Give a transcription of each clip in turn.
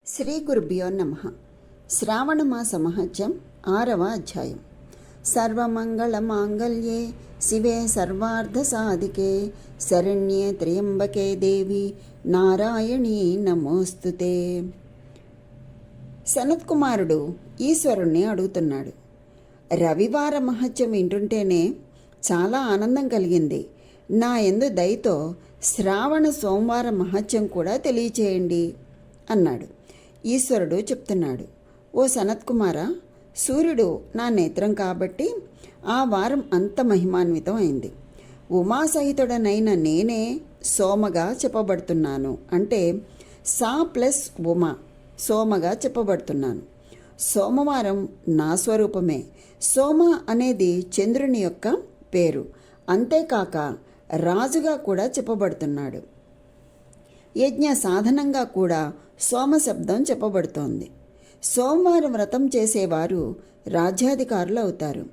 శ్రీ గురుభ్యో నమః. శ్రావణమాస మహత్యం 6వ అధ్యాయం. సర్వమంగళమాంగళ్యే శివే సర్వార్థసాధికే శరణ్యే త్ర్యంబకే దేవి నారాయణీ నమోస్తుతే. సనత్కుమారుడు ఈశ్వరుణ్ణి అడుగుతున్నాడు. రవివార మహత్యం వింటుంటేనే చాలా ఆనందం కలిగింది. నా యందు దయతో శ్రావణ సోమవార మహత్యం కూడా తెలియచేయండి అన్నాడు. ఈశ్వరుడు చెప్తున్నాడు, ఓ సనత్కుమార, సూర్యుడు నా నేత్రం కాబట్టి ఆ వారం అంత మహిమాన్వితం అయింది. ఉమాసహితుడనైన నేనే సోమగా చెప్పబడుతున్నాను. అంటే సా ప్లస్ ఉమా, సోమగా చెప్పబడుతున్నాను. సోమవారం నా స్వరూపమే. సోమ అనేది చంద్రుని యొక్క పేరు. అంతేకాక రాజుగా కూడా చెప్పబడుతున్నాడు. యజ్ఞ సాధనంగా కూడా సోమ శబ్దం చెప్పబడుతోంది. సోమవారం వ్రతం చేసేవారు రాజ్యాధికారులు అవుతారు.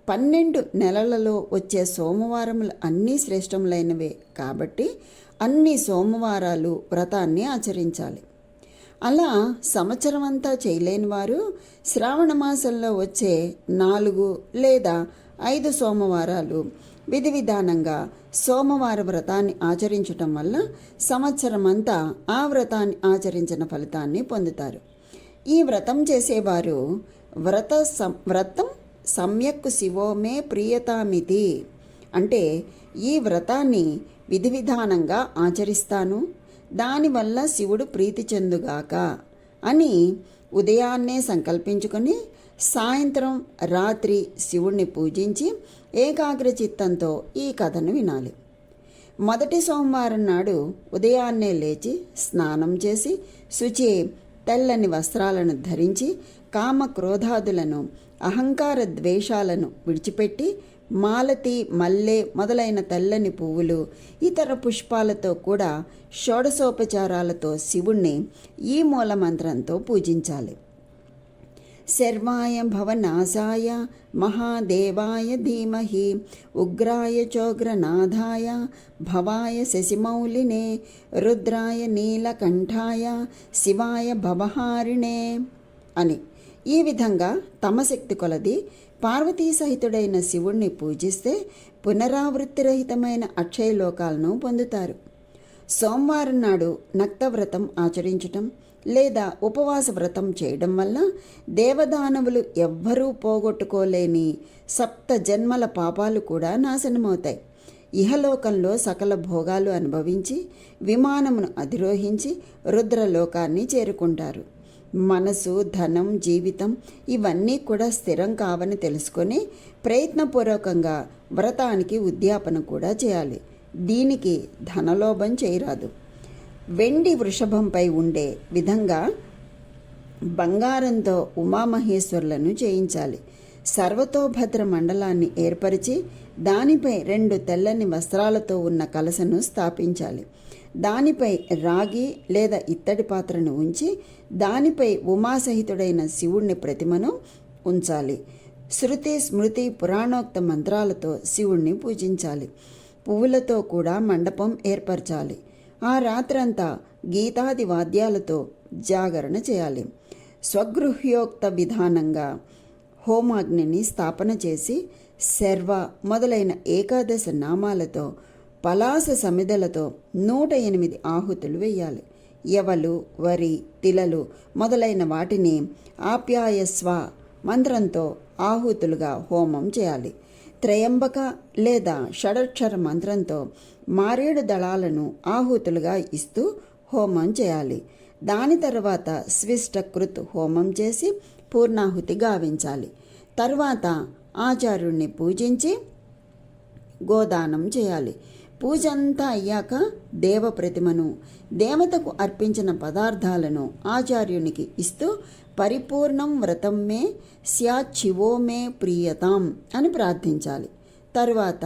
12 నెలలలో వచ్చే సోమవారములు అన్నీ శ్రేష్టములైనవే కాబట్టి అన్ని సోమవారాలు వ్రతాన్ని ఆచరించాలి. అలా సంవత్సరం అంతా చేయలేని వారు శ్రావణ మాసంలో వచ్చే 4 లేదా 5 సోమవారాలు విధి విధానంగా సోమవార వ్రతాన్ని ఆచరించటం వల్ల సంవత్సరం అంతా ఆ వ్రతాన్ని ఆచరించిన ఫలితాన్ని పొందుతారు. ఈ వ్రతం చేసేవారు వ్రతం సమ్యక్ శివో మే ప్రియతామితి, అంటే ఈ వ్రతాన్ని విధి విధానంగా ఆచరిస్తాను, దానివల్ల శివుడు ప్రీతి చెందుగాక అని ఉదయాన్నే సంకల్పించుకొని సాయంత్రం రాత్రి శివుణ్ణి పూజించి ఏకాగ్ర చిత్తంతో ఈ కథను వినాలి. మొదటి సోమవారం నాడు ఉదయాన్నే లేచి స్నానం చేసి శుచి తెల్లని వస్త్రాలను ధరించి కామ క్రోధాదులను అహంకార ద్వేషాలను విడిచిపెట్టి మాలతి మల్లె మొదలైన తెల్లని పువ్వులు ఇతర పుష్పాలతో కూడా షోడశోపచారాలతో శివుణ్ణి ఈ మూలమంత్రంతో పూజించాలి. శర్వాయ భవనాశాయ మహాదేవాయ ధీమహి ఉగ్రాయ చోగ్రనాథాయ భవాయ శశిమౌలినే రుద్రాయ నీలకంఠాయ శివాయ భవహారిణే అని ఈ విధంగా తమ శక్తి కొలది పార్వతీ సహితుడైన శివుణ్ణి పూజిస్తే పునరావృత్తిరహితమైన అక్షయలోకాలను పొందుతారు. సోమవారం నాడు నక్తవ్రతం ఆచరించటం లేదా ఉపవాస వ్రతం చేయడం వల్ల దేవదానవులు ఎవ్వరూ పోగొట్టుకోలేని 7 జన్మల పాపాలు కూడా నాశనమవుతాయి. ఇహలోకంలో సకల భోగాలు అనుభవించి విమానమును అధిరోహించి రుద్రలోకాన్ని చేరుకుంటారు. మనసు, ధనం, జీవితం ఇవన్నీ కూడా స్థిరం కావని తెలుసుకొని ప్రయత్నపూర్వకంగా వ్రతానికి ఉద్యాపన కూడా చేయాలి. దీనికి ధనలోభం చేయరాదు. వెండి వృషభంపై ఉండే విధంగా బంగారంతో ఉమామహేశ్వరులను చేయించాలి. సర్వతోభద్ర మండలాన్ని ఏర్పరిచి దానిపై 2 తెల్లని వస్త్రాలతో ఉన్న కలశను స్థాపించాలి. దానిపై రాగి లేదా ఇత్తడి పాత్రను ఉంచి దానిపై ఉమాసహితుడైన శివుణ్ణి ప్రతిమను ఉంచాలి. శృతి స్మృతి పురాణోక్త మంత్రాలతో శివుణ్ణి పూజించాలి. పువ్వులతో కూడా మండపం ఏర్పరచాలి. ఆ రాత్రంతా గీతాది వాద్యాలతో జాగరణ చేయాలి. స్వగృహ్యోక్త విధానంగా హోమాగ్నిని స్థాపన చేసి శర్వ మొదలైన ఏకాదశ నామాలతో పలాస సమిదలతో 108 ఆహుతులు వేయాలి. యవలు, వరి, తిలలు మొదలైన వాటిని ఆప్యాయస్వ మంత్రంతో ఆహుతులుగా హోమం చేయాలి. త్రయంబక లేదా షడక్షర మంత్రంతో మారేడు దళాలను ఆహుతులుగా ఇస్తూ హోమం చేయాలి. దాని తర్వాత స్విష్టకృత్ హోమం చేసి పూర్ణాహుతి గావించాలి. తర్వాత ఆచార్యుణ్ణి పూజించి గోదానం చేయాలి. పూజ అంతా అయ్యాక దేవ ప్రతిమను, దేవతకు అర్పించిన పదార్థాలను ఆచార్యునికి ఇస్తూ పరిపూర్ణం వ్రతం మే స్యాచ్చివో మే ప్రియతాం అని ప్రార్థించాలి. తరువాత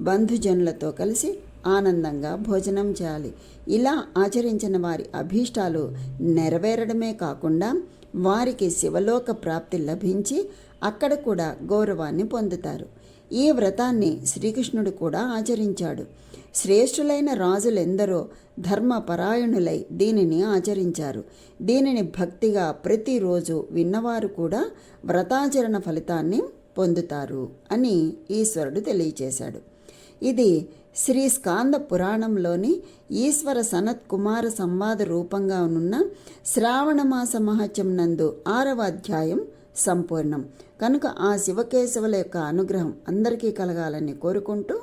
బంధుజనులతో కలిసి ఆనందంగా భోజనం చేయాలి. ఇలా ఆచరించిన వారి అభీష్టాలు నెరవేరడమే కాకుండా వారికి శివలోక ప్రాప్తి లభించి అక్కడ కూడా గౌరవాన్ని పొందుతారు. ఈ వ్రతాన్ని శ్రీకృష్ణుడు కూడా ఆచరించాడు. శ్రేష్ఠులైన రాజులెందరో ధర్మపరాయణులై దీనిని ఆచరించారు. దీనిని భక్తిగా ప్రతిరోజు విన్నవారు కూడా వ్రతాచరణ ఫలితాన్ని పొందుతారు అని ఈశ్వరుడు తెలియచేశాడు. ఇది శ్రీ స్కాంద పురాణంలోని ఈశ్వర సనత్ కుమార సంవాద రూపంగా ఉన్న శ్రావణమాస మహత్యం నందు 6వ అధ్యాయం సంపూర్ణం. కనుక ఆ శివకేశవుల యొక్క అనుగ్రహం అందరికీ కలగాలని కోరుకుంటూ